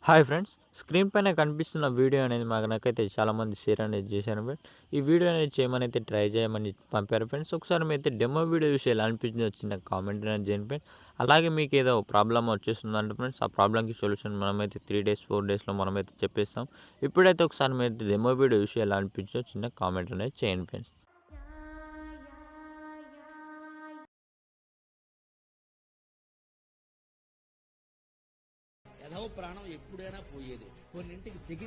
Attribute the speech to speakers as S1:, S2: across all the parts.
S1: Hi friends, screen పైన కనిపిస్తున్న video అనేది నాకైతే చాలామంది షేర్ అనేది చేశారు ఫ్రెండ్స్. ఈ వీడియో అనేది చేయమని అయితే ట్రై చేయమని పంపారు ఫ్రెండ్స్. ఒకసారి మీరైతే డెమో వీడియో చూసి ఎలా అనిపించింది వచ్చిన కామెంట్ అనేది చేయండి ఫ్రెండ్స్. అలాగే మీకు ఏదో ప్రాబ్లమ్ వచ్చేస్తుందంటే ఫ్రెండ్స్, ఆ ప్రాబ్లంకి సొల్యూషన్ మనమైతే 3 డేస్ 4 డేస్లో మనమైతే చెప్పేస్తాం. ఇప్పుడైతే ఒకసారి మీరు డెమో వీడియో చూసి ఎలా అనిపించో చిన్న కామెంట్ అనేది చేయండి ఫ్రెండ్స్.
S2: ఎదవ ప్రాణం ఎప్పుడైనా పోయేది, కొన్నింటికి తెగి.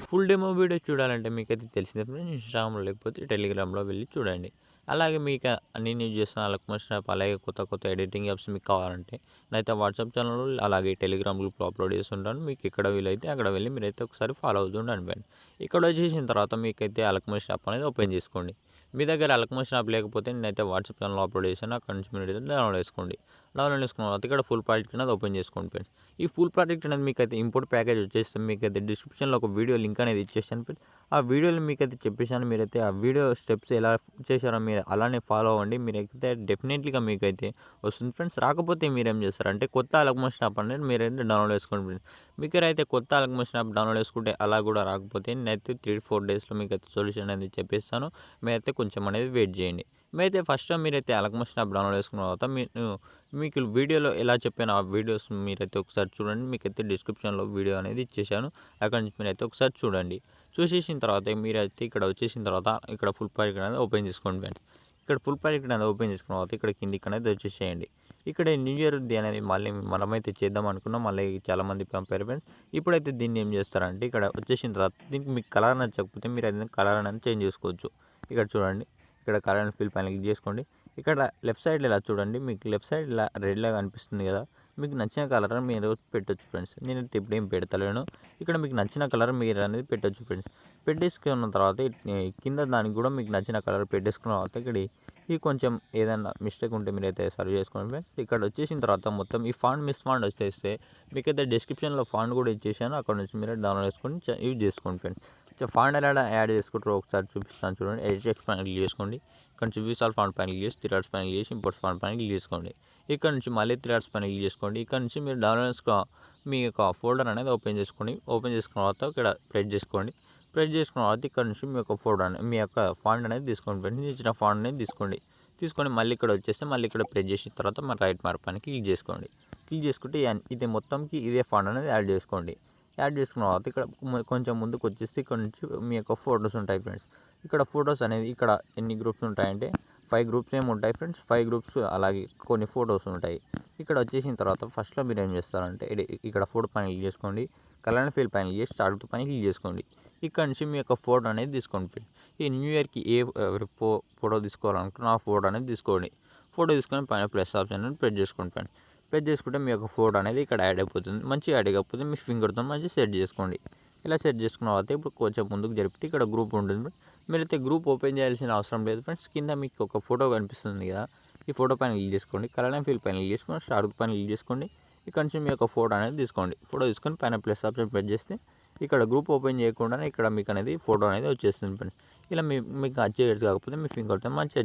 S1: ఫుల్ డెమో వీడియో చూడాలంటే మీకైతే తెలిసిందే ఫ్రెండ్స్, ఇన్స్టాగ్రామ్లో లేకపోతే టెలిగ్రామ్లో వెళ్ళి చూడండి. అలాగే మీకు నేను యూజ్ చేస్తున్న లక్మస్ యాప్, అలాగే కొత్త ఎడిటింగ్ యాప్స్ మీకు కావాలంటే నేనైతే వాట్సాప్ ఛానల్లో అలాగే టెలిగ్రామ్ గ్రూప్లో అప్లోడ్ చేస్తుంటాను. మీకు ఎక్కడ వీలైతే అక్కడ వెళ్ళి మీరైతే ఒకసారి ఫాలో అవుతుండండి ఫ్రెండ్. ఇక్కడ వచ్చేసిన తర్వాత మీకైతే అలక్మస్ యాప్ అనేది ఓపెన్ చేసుకోండి. మీ దగ్గర అలక్మస్ యాప్ లేకపోతే నేనైతే వాట్సాప్ ఛానల్లో అప్లోడ్ చేశాను, అక్కడ నుంచి మీరు అయితే డౌన్లోడ్ చేసుకోండి. డౌన్లోడ్ చేసుకున్న తర్వాత ఇక్కడ ఫుల్ ప్రాజెక్ట్ అనేది ఓపెన్ చేసుకోండి ఫ్రెండ్స్. ఈ ఫుల్ ప్రాజెక్ట్ అనేది మీకైతే ఇంపోర్ట్ ప్యాకేజ్ వచ్చేస్తే మీకైతే డిస్క్రిప్షన్లో ఒక వీడియో లింక్ అనేది ఇచ్చేసాను ఫ్రెండ్స్. ఆ వీడియోలో మీకైతే చెప్పేసాను, మీరైతే ఆ వీడియో స్టెప్స్ ఎలా చేశారో మీరు అలానే ఫాలో అవ్వండి. మీరైతే డెఫినెట్లీగా మీకైతే వస్తుంది ఫ్రెండ్స్. రాకపోతే మీరేం చేస్తారంటే కొత్త అలక్మోషన్ యాప్ అనేది మీరైతే డౌన్లోడ్ చేసుకోండి ఫ్రెండ్స్. మీకైతే కొత్త అలక్మోషన్ యాప్ డౌన్లోడ్ చేసుకుంటే అలా కూడా రాకపోతే నేనైతే 3-4 డేస్లో మీకైతే సొల్యూషన్ అనేది చెప్పేస్తాను. మీరైతే కొంచెం అనేది వెయిట్ చేయండి. మీరైతే ఫస్ట్ మీరైతే అలక్మోషన్ యాప్ డౌన్లోడ్ చేసుకున్న తర్వాత మీకు వీడియోలో ఎలా చెప్పాను ఆ వీడియోస్ మీరైతే ఒకసారి చూడండి. మీకైతే డిస్క్రిప్షన్లో వీడియో అనేది ఇచ్చేసాను, అక్కడ నుంచి మీరైతే ఒకసారి చూడండి. చూసేసిన తర్వాత మీరైతే ఇక్కడ వచ్చేసిన తర్వాత ఇక్కడ ఫుల్ ప్రాజెక్ట్ అనేది ఓపెన్ చేసుకోండి ఫ్రెండ్స్. ఇక్కడ ఫుల్ ప్రాజెక్ట్ అనేది ఓపెన్ చేసుకున్న తర్వాత ఇక్కడ కిందికి అనేది వచ్చేసేయండి. ఇక్కడ న్యూ ఇయర్ది అనేది మళ్ళీ మనమైతే చేద్దాం అనుకున్నాం, మళ్ళీ చాలామంది పంపారు ఫ్రెండ్స్. ఇప్పుడైతే దీన్ని ఏం చేస్తారంటే ఇక్కడ వచ్చేసిన తర్వాత దీనికి మీకు కలర్ నచ్చకపోతే మీరు అయితే కలర్ అనేది చేంజ్ చేసుకోవచ్చు. ఇక్కడ చూడండి, ఇక్కడ కలర్ అండ్ ఫిల్ పైన క్లిక్ చేసుకోండి. ఇక్కడ లెఫ్ట్ సైడ్ ఇలా చూడండి, మీకు లెఫ్ట్ సైడ్ ఇలా రెడ్ లాగా అనిపిస్తుంది కదా, మీకు నచ్చిన కలర్ మీరు పెట్టొచ్చు ఫ్రెండ్స్. నేనైతే ఇప్పుడు ఏం పెడతలేను. ఇక్కడ మీకు నచ్చిన కలర్ మీరు అనేది పెట్టొచ్చు ఫ్రెండ్స్. పెట్టేసుకున్న తర్వాత కింద దానికి కూడా మీకు నచ్చిన కలర్ పెట్టేసుకున్న తర్వాత ఇక్కడ ఈ కొంచెం ఏదైనా మిస్టేక్ ఉంటే మీరైతే సర్వ్ చేసుకోండి ఫ్రెండ్స్. ఇక్కడ వచ్చేసిన తర్వాత మొత్తం ఈ ఫాంట్ మిస్ ఫాంట్ వచ్చేస్తే మీకైతే డిస్క్రిప్షన్లో ఫాంట్ కూడా ఇచ్చేసాను, అక్కడ నుంచి మీరు డౌన్లోడ్ చేసుకొని యూజ్ చేసుకోండి ఫ్రెండ్స్. ఫాంట్ ఎలా యాడ్ చేసుకుంటారో ఒకసారి చూపిస్తాను చూడండి. ఎడిట్ టెక్స్ట్ పైన క్లిక్ చేసుకోండి. ఇక్కడ నుంచి వ్యూస్ ఆల్ ఫాంట్ పైన క్లిక్ చేసి 3 డాట్స్ పైన క్లిక్ చేసి ఇంపోర్ట్ ఫాంట్ పైన క్లిక్ చేసుకోండి. ఇక్కడ నుంచి మళ్ళీ 3 డాట్స్ పైన క్లిక్ చేసుకోండి. ఇక్కడ నుంచి మీరు డౌన్లోడ్స్గా మీ యొక్క ఫోల్డర్ అనేది ఓపెన్ చేసుకోండి. ఓపెన్ చేసుకున్న తర్వాత ఇక్కడ ప్రెస్ చేసుకోండి. ప్రెస్ చేసుకున్న తర్వాత ఇక్కడ నుంచి మీ యొక్క ఫోల్డర్ అనేది మీ యొక్క ఫాంట్ అనేది తీసుకోండి ఫ్రెండ్స్. ఇచ్చిన ఫాంట్ అనేది తీసుకొని మళ్ళీ ఇక్కడ వచ్చేస్తే మళ్ళీ ఇక్కడ ప్రెస్ చేసిన తర్వాత మన రైట్ మార్క్ పైన క్లిక్ చేసుకోండి. క్లిక్ చేసుకుంటే ఇది మొత్తంకి ఇదే ఫాంట్ అనేది యాడ్ చేసుకోండి. యాడ్ చేసుకున్న తర్వాత ఇక్కడ కొంచెం ముందుకు వచ్చేసి ఇక్కడ నుంచి మీ యొక్క ఫొటోస్ ఉంటాయి ఫ్రెండ్స్. ఇక్కడ ఫొటోస్ అనేది ఇక్కడ ఎన్ని గ్రూప్స్ ఉంటాయంటే 5 గ్రూప్స్ ఏమి ఉంటాయి ఫ్రెండ్స్. 5 గ్రూప్స్ అలాగే కొన్ని ఫొటోస్ ఉంటాయి. ఇక్కడ వచ్చేసిన తర్వాత ఫస్ట్లో మీరు ఏం చేస్తారంటే ఇక్కడ ఫోటో పైన క్లిక్ చేసుకోండి. కలర్ అండ్ ఫీల్ పైన క్లిక్ చేసి స్టార్ట్ పైన క్లిక్ చేసుకోండి. ఇక్కడ నుంచి మీ యొక్క ఫోటో అనేది తీసుకోండి ఫ్రెండ్స్. ఈ న్యూ ఇయర్కి ఫోటో తీసుకోవాలనుకున్న ఆ ఫోటో అనేది తీసుకోండి. ఫోటో తీసుకొని పైన ప్లస్ ఆప్షన్ అనేది ప్రెస్ చేసుకోండి ఫ్రెండ్స్. ప్రెస్ చేసుకుంటే మీ యొక్క ఫోటో అనేది ఇక్కడ యాడ్ అయిపోతుంది. మంచిగా యాడ్ అయిపోతే మీ ఫింగర్తో మంచిగా సెట్ చేసుకోండి. ఇలా సెట్ చేసుకున్న తర్వాత ఇప్పుడు కొంచెం ముందుకు జరిపితే ఇక్కడ గ్రూప్ ఉంటుంది. మీరైతే గ్రూప్ ఓపెన్ చేయాల్సిన అవసరం లేదు ఫ్రెండ్స్. కింద మీకు ఒక ఫోటో కనిపిస్తుంది కదా, ఈ ఫోటో పైన క్లిక్ చేసుకోండి. కలర్ అండ్ ఫీల్ పైన క్లిక్ చేసుకొని స్టార్ట్ పైన క్లిక్ చేసుకోండి. ఇక్కడ నుంచి మీ యొక్క ఫోటో అనేది తీసుకోండి. ఫోటో తీసుకొని పైన ప్లస్ ఆప్షన్ ప్రెస్ చేస్తే ఇక్కడ గ్రూప్ ఓపెన్ చేయకుండానే ఇక్కడ మీకు అనేది ఫోటో అనేది వచ్చేస్తుంది ఫ్రెండ్స్. ఇలా మీకు అడ్జస్ట్ కాకపోతే మీ ఫింగర్తో మంచిగా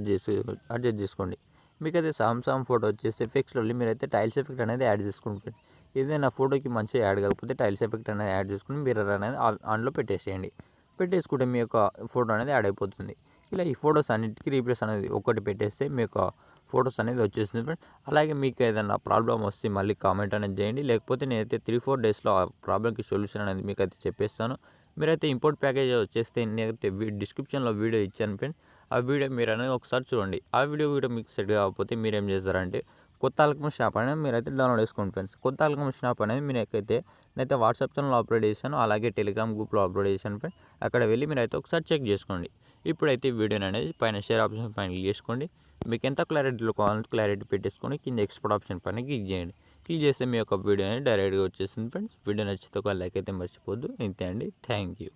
S1: అడ్జస్ట్ చేసుకోండి. మీకైతే సామ్సంగ్ ఫోటో వచ్చేసి ఎఫెక్ట్స్లో మీరైతే టైల్స్ ఎఫెక్ట్ అనేది యాడ్ చేసుకోండి ఫ్రెండ్స్. ఏదైనా ఫోటోకి మంచిగా యాడ్ కాకపోతే టైల్స్ ఎఫెక్ట్ అనేది యాడ్ చేసుకుని మిర్రర్ అనేది ఆన్లో పెట్టేసేయండి. పెట్టేసుకుంటే మీ యొక్క ఫోటో అనేది యాడ్ అయిపోతుంది. ఇలా ఈ ఫొటోస్ అన్నిటికీ రీప్లేస్ అనేది ఒకటి పెట్టేస్తే మీ యొక్క ఫొటోస్ అనేది వచ్చేస్తుంది ఫ్రెండ్స్. అలాగే మీకు ఏదైనా ప్రాబ్లం వస్తే మళ్ళీ కామెంట్ అనేది చేయండి, లేకపోతే నేనైతే 3-4 డేస్లో ఆ ప్రాబ్లంకి సొల్యూషన్ అనేది మీకైతే చెప్పేస్తాను. మీరైతే ఇంపోర్ట్ ప్యాకేజ్ వచ్చేస్తే నేనైతే డిస్క్రిప్షన్లో వీడియో ఇచ్చాను ఫ్రెండ్స్. ఆ వీడియో మీరు అనేది ఒకసారి చూడండి. ఆ వీడియో కూడా మీకు సెట్ కాకపోతే మీరు ఏం చేస్తారంటే కొత్త అల్కమస్ యాప్ అనేది మీరైతే డౌన్లోడ్ చేసుకోండి ఫ్రెండ్స్. కొత్త అల్కమస్ యాప్ అనేది నేనైతే వాట్సాప్ ఛానల్లో అప్లోడ్ చేశాను, అలాగే టెలిగ్రామ్ గ్రూప్లో అప్లోడ్ చేశాను ఫ్రెండ్స్. అక్కడ వెళ్ళి మీరైతే ఒకసారి చెక్ చేసుకోండి. ఇప్పుడైతే వీడియోని అనేది పైన షేర్ ఆప్షన్ పైన క్లిక్ చేసుకోండి. మీకు ఎంత క్లారిటీలో కావాలంటే క్లారిటీ పెట్టేసుకొని కింద ఎక్స్పోర్ట్ ఆప్షన్ పైన క్లిక్ చేయండి. క్లిక్ చేస్తే మీ యొక్క వీడియో అనేది డైరెక్ట్గా వచ్చేస్తుంది ఫ్రెండ్స్. వీడియో నచ్చితే ఒక లైక్ అయితే మర్చిపోద్దు. ఇంతే అండి, థ్యాంక్ యూ.